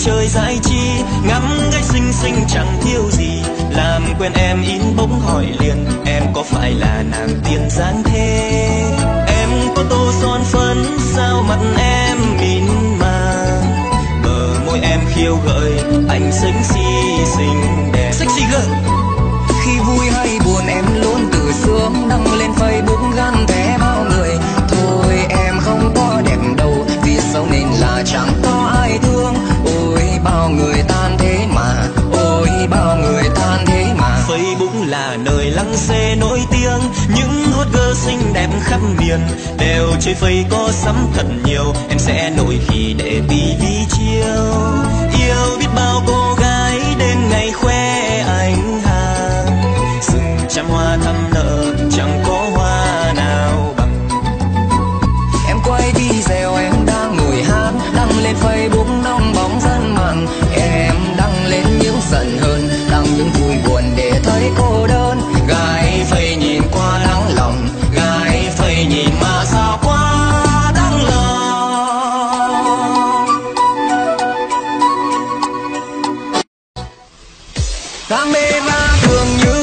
chơi giải trí, ngắm gái xinh xinh chẳng thiếu gì. Làm quen em in bỗng hỏi liền, em có phải là nàng tiên dáng thế? Em có tô son phấn sao mặt em mịn màng, bờ môi em khiêu gợi anh sexy xinh đẹp. Sexy girl. Khi vui hay buồn em luôn tự sướng, đăng lên Facebook gắn té bao người. Thôi em không có đẹp đâu, vì xấu nên là chẳng có ai thương. Ôi bao người tan thế mà, ôi bao người tan thế mà. Facebook là nơi lăng xê nổi tiếng, những hot girl xinh đẹp khắp miền đều chơi Face có sắm thật nhiều. Em sẽ nổi khi để TV chiếu, yêu biết bao cô gái đến ngày khoe anh hàng. Rừng trăm hoa thắm nở chẳng có hoa nào bằng. Em quay video em đang ngồi hát, đăng lên Facebook nong bóng dân mạng. Em đăng lên những giận hơn, đăng những vui buồn để thấy cô đơn. Gái Face nhìn qua đáng lòng, gái Face nhìn mà sao quá đáng lòng. Camera thường như